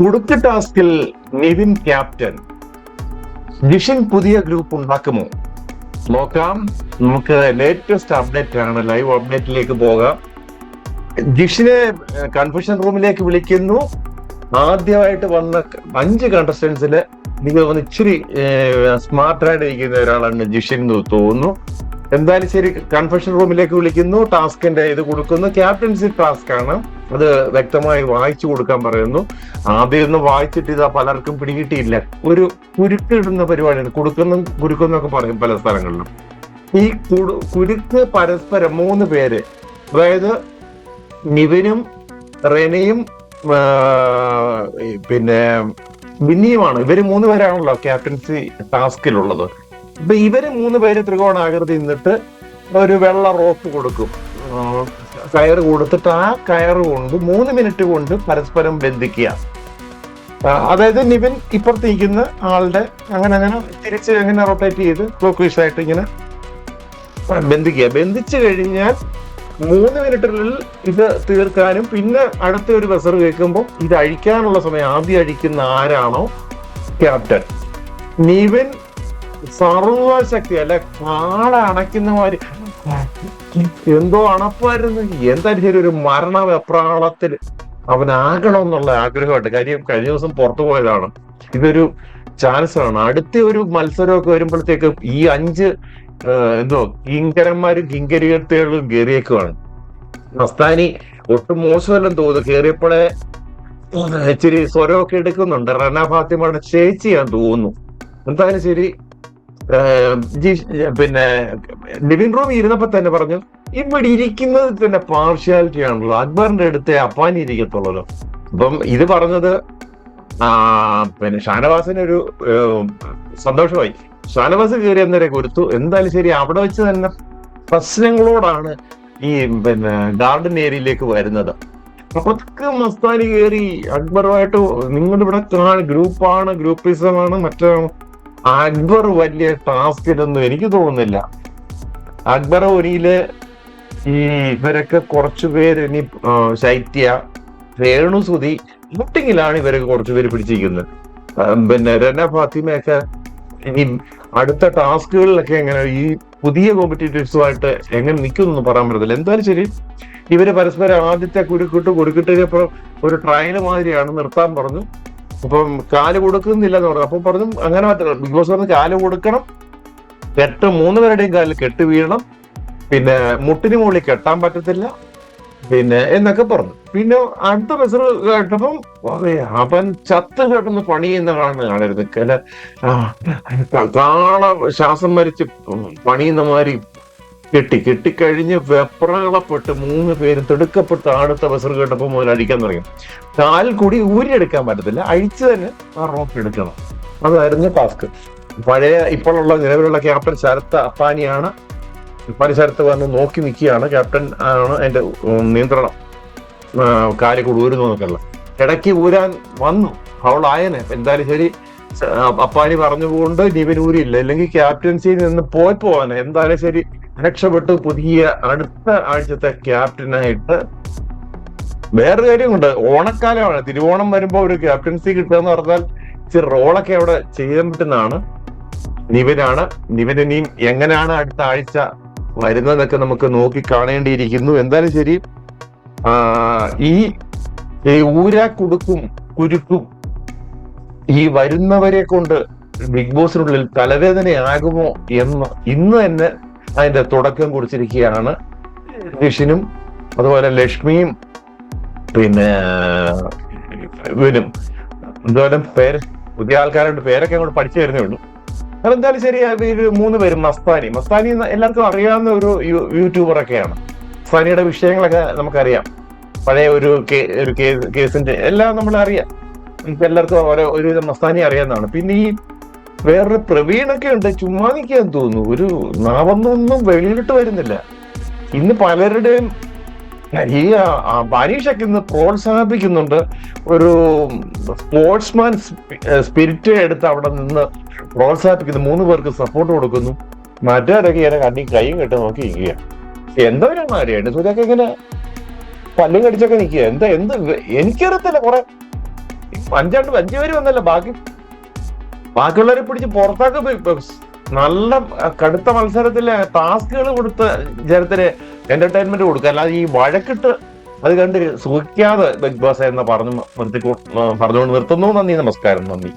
കുടുക്ക് ടാസ്കിൽ നിവിൻ ക്യാപ്റ്റൻ. ജിഷിൻ പുതിയ ഗ്രൂപ്പ് ഉണ്ടാക്കുമോ? നോക്കാം. നമുക്ക് ലേറ്റസ്റ്റ് അപ്ഡേറ്റ് ആണ്, ലൈവ് അപ്ഡേറ്റിലേക്ക് പോകാം. ജിഷിനെ കൺഫെഷൻ റൂമിലേക്ക് വിളിക്കുന്നു. ആദ്യമായിട്ട് വന്ന 5 കണ്ടസ്റ്റൻസില് എനിക്ക് തോന്നുന്നു ഇച്ചിരി സ്മാർട്ടായിട്ട് ഇരിക്കുന്ന ഒരാളാണ് ജിഷിൻ എന്ന് തോന്നുന്നു. എന്തായാലും ശരി, കൺഫെഷൻ റൂമിലേക്ക് വിളിക്കുന്നു, ടാസ്കിന്റെ ഇത് കൊടുക്കുന്നു. ക്യാപ്റ്റൻസി ടാസ്ക് ആണ്, അത് വ്യക്തമായി വായിച്ചു കൊടുക്കാൻ പറയുന്നു. ആദ്യം ഒന്ന് വായിച്ചിട്ട് ഇതാ പലർക്കും പിടികിട്ടിയില്ല. ഒരു കുരുക്കിടുന്ന പരിപാടിയാണ്, കുരുക്കെന്നൊക്കെ പറയും പല സ്ഥലങ്ങളിലും. ഈ കുരുക്ക് പരസ്പരം 3 പേര്, അതായത് നിവിനും റെനയും പിന്നെ ബിന്നിയുമാണ്. ഇവര് 3 പേരാണല്ലോ ക്യാപ്റ്റൻസി ടാസ്കിലുള്ളത്. അപ്പൊ ഇവര് 3 പേര് ത്രികോണാകൃതി നിന്നിട്ട് ഒരു വെള്ള റോപ്പ് കൊടുക്കും, കയറ് കൊടുത്തിട്ട് ആ കയറ് കൊണ്ട് 3 മിനിറ്റ് കൊണ്ട് പരസ്പരം ബന്ധിക്കുക. അതായത് നിവിൻ ഇപ്പുറത്തിരിക്കുന്ന ആളുടെ അങ്ങനെ തിരിച്ച് അങ്ങനെ റൊട്ടേറ്റ് ചെയ്ത് ക്ലോക്ക് വൈസ് ആയിട്ട് ഇങ്ങനെ ബന്ധിക്കുക. ബന്ധിച്ചു കഴിഞ്ഞാൽ 3 മിനിറ്റിനുള്ളിൽ ഇത് തീർക്കാനും, പിന്നെ അടുത്ത ഒരു ബസർ കേൾക്കുമ്പോൾ ഇത് അഴിക്കാനുള്ള സമയം ആദ്യം അഴിക്കുന്ന ആരാണോ ക്യാപ്റ്റൻ. നിവിൻ സർവശക്തി അല്ല, കാള അണയ്ക്കുന്ന മാതിരി എന്തോ അണപ്പായിരുന്നു. എന്തായാലും ശരി, ഒരു മരണ വെപ്രാളത്തിൽ അവനാകണം എന്നുള്ള ആഗ്രഹമായിട്ട്. കാര്യം കഴിഞ്ഞ ദിവസം പുറത്തു പോയതാണ്. ഇതൊരു ചാൻസ് ആണ്. അടുത്ത ഒരു മത്സരമൊക്കെ വരുമ്പോഴത്തേക്ക് ഈ 5 കിങ്കരന്മാരും കിങ്കരികത്തുകളും കയറിയേക്കുവാണ്. മസ്താനി ഒട്ടും മോശമല്ലെന്ന് തോന്നുന്നു. കയറിയപ്പോഴേ ഇച്ചിരി സ്വരമൊക്കെ എടുക്കുന്നുണ്ട്. റന ഫാത്തിമയുടെ ചേച്ചിയാന്ന് തോന്നുന്നു. എന്തായാലും ശരി, പിന്നെ ലിവിംഗ് റൂമിൽ ഇരുന്നപ്പോ തന്നെ പറഞ്ഞു, ഇവിടെ ഇരിക്കുന്നത് തന്നെ പാർഷ്യാലിറ്റി ആണല്ലോ, അക്ബറിന്റെ അടുത്ത് അപ്പാനി ഇരിക്കത്തുള്ളല്ലോ. അപ്പം ഇത് പറഞ്ഞത് പിന്നെ ഷാനവാസിനൊരു സന്തോഷമായി. ഷാനവാസ് കയറി അന്നേരം കൊടുത്തു. എന്തായാലും ശരി, അവിടെ വെച്ച് തന്നെ പ്രശ്നങ്ങളോടാണ് ഈ പിന്നെ ഗാർഡൻ ഏരിയയിലേക്ക് വരുന്നത്. അപ്പൊക്കെ മസ്താനി കയറി അക്ബറുമായിട്ട് നിങ്ങളിവിടെ ഗ്രൂപ്പാണ്, ഗ്രൂപ്പിസമാണ്, മറ്റാണ്. അക്ബർ വലിയ ടാസ്കിലൊന്നും എനിക്ക് തോന്നുന്നില്ല. അക്ബർ ഒരിയില് ഈ ഇവരൊക്കെ കുറച്ചുപേര്, ഇനി ശൈത്യ, രേണുസുതി ഷൂട്ടിങ്ങിലാണ് ഇവരൊക്കെ കുറച്ചുപേര് പിടിച്ചിരിക്കുന്നത്. പിന്നെ രന ഫാത്തിമയൊക്കെ ഇനി അടുത്ത ടാസ്കുകളിലൊക്കെ എങ്ങനെ ഈ പുതിയ കോമ്പറ്റീറ്റേഴ്സുമായിട്ട് എങ്ങനെ നിൽക്കുമെന്നൊന്നും പറയാൻ പറ്റത്തില്ല. എന്തായാലും ശരി, ഇവര് പരസ്പരം ആദ്യത്തെ കുരുക്കിട്ടപ്പോ ഒരു ട്രയൽ മാതിരിയാണ്, നിർത്താൻ പറഞ്ഞു. അപ്പം കാല് കൊടുക്കുന്നില്ല എന്ന് പറഞ്ഞു. അപ്പൊ പറഞ്ഞു അങ്ങനെ പറ്റില്ല. ബിഗ് ബോസ് പറഞ്ഞു കാല് കൊടുക്കണം, 3 പേരുടെയും കാലിൽ കെട്ട് വീഴണം, പിന്നെ മുട്ടിന് മുകളിൽ കെട്ടാൻ പറ്റത്തില്ല, പിന്നെ എന്നൊക്കെ പറഞ്ഞു. പിന്നെ അടുത്ത ബസർ കേട്ടപ്പം അവൻ ചത്ത് കേട്ടെന്ന് പണി ചെയ്യുന്ന കാണരുത്. കാള ശ്വാസം മരിച്ച് പണിയുന്ന മാതിരി കെട്ടിക്കഴിഞ്ഞ് വെപ്രകളപ്പെട്ട് 3 പേരും തിടുക്കപ്പെട്ട് അടുത്ത ബസർ കേട്ടപ്പോൾ മുതൽ അടിക്കാൻ തുടങ്ങി. കാൽ കൂടി ഊരിയെടുക്കാൻ പറ്റത്തില്ല, അഴിച്ചു തന്നെ ആ റോപ്പ് എടുക്കണം. അതായിരുന്നു ടാസ്ക്. ഇപ്പോഴുള്ള നിലവിലുള്ള ക്യാപ്റ്റൻ ശരത്ത് അപ്പാനിയാണ്. അപ്പാനി ശരത്ത് വന്ന് നോക്കി നിൽക്കുകയാണ്. ക്യാപ്റ്റൻ ആണ് അതിന്റെ നിയന്ത്രണം. കാല് കൂടി ഊരുന്നു നോക്കല്ല, ഇടയ്ക്ക് ഊരാൻ വന്നു അവളായനെ. എന്തായാലും ശരി, അപ്പാനി പറഞ്ഞുകൊണ്ട് നിവിൻ ഊരിയില്ല, അല്ലെങ്കിൽ ക്യാപ്റ്റൻസിയിൽ നിന്ന് പോവാനെ. എന്തായാലും ശരി, രക്ഷപ്പെട്ട് പുതിയ അടുത്ത ആഴ്ചത്തെ ക്യാപ്റ്റനായിട്ട്. വേറൊരു കാര്യമുണ്ട്, ഓണക്കാലമാണ്. തിരുവോണം വരുമ്പോ ഒരു ക്യാപ്റ്റൻസി കിട്ടുക എന്ന് പറഞ്ഞാൽ ഇച്ചിരി റോളൊക്കെ അവിടെ ചെയ്യാൻ പറ്റുന്നതാണ്. നിവിനാണ്. നിവിൻ ഇനിയും എങ്ങനെയാണ് അടുത്ത ആഴ്ച വരുന്നതെന്നൊക്കെ നമുക്ക് നോക്കി കാണേണ്ടിയിരിക്കുന്നു. എന്തായാലും ശരി, ഈ ഊരാക്കുടുക്കും കുരുക്കും ഈ വരുന്നവരെ കൊണ്ട് ബിഗ് ബോസിനുള്ളിൽ തലവേദനയാകുമോ എന്ന് ഇന്ന് തന്നെ അതിന്റെ തുടക്കം കുറിച്ചിരിക്കുകയാണ്. ജിഷിനും അതുപോലെ ലക്ഷ്മിയും പിന്നെ ഇവനും അതുപോലെ പുതിയ ആൾക്കാരുടെ പേരൊക്കെ അങ്ങോട്ട് പഠിച്ചു വരുന്നേ ഉള്ളൂ. അതെന്തായാലും ശരി, 3 പേരും. മസ്താനി എല്ലാവർക്കും അറിയാവുന്ന ഒരു യൂട്യൂബറൊക്കെയാണ്. മസ്താനിയുടെ വിഷയങ്ങളൊക്കെ നമുക്കറിയാം. പഴയ ഒരു കേസിന്റെ എല്ലാം നമ്മളറിയാം. നമുക്ക് എല്ലാവർക്കും ഒരുവിധം മസ്താനി അറിയാവുന്നതാണ്. പിന്നെ ഈ വേറൊരു പ്രവീണൊക്കെ ഉണ്ട്, ചുമ്മാ നിൽക്കാൻ തോന്നുന്നു. ഒരു നാവൊന്നും വെളിയിലിട്ട് വരുന്നില്ല. ഇന്ന് പലരുടെയും ഈ മനീഷൊക്കെ ഇന്ന് പ്രോത്സാഹിപ്പിക്കുന്നുണ്ട്. ഒരു സ്പോർട്സ്മാൻ സ്പിരിറ്റ് എടുത്ത് അവിടെ നിന്ന് പ്രോത്സാഹിപ്പിക്കുന്നു. 3 പേർക്ക് സപ്പോർട്ട് കൊടുക്കുന്നു. മറ്റവരൊക്കെ ഇങ്ങനെ കൈയും കെട്ട് നോക്കി നിൽക്കുക. എന്തോ ഒരു കാര്യമായിട്ട് സൂര്യൊക്കെ ഇങ്ങനെ പല്ലും കടിച്ചൊക്കെ നിൽക്കുക. എന്ത് എനിക്കറിയത്തില്ല. അഞ്ച് പേര് വന്നല്ലോ, ബാക്കിയുള്ളവരെ പിടിച്ച് പുറത്താക്കും ബിഗ് ബോസ്. നല്ല കടുത്ത മത്സരത്തില് ടാസ്കുകൾ കൊടുത്ത് ജനത്തിന് എന്റർടൈൻമെന്റ് കൊടുക്കുക, അല്ലാതെ ഈ വഴക്കിട്ട് അത് കണ്ട് സുഖിക്കാതെ ബിഗ് ബോസ് എന്ന് പറഞ്ഞുകൊണ്ട് നിർത്തുന്നു. നന്ദി, നമസ്കാരം, നന്ദി.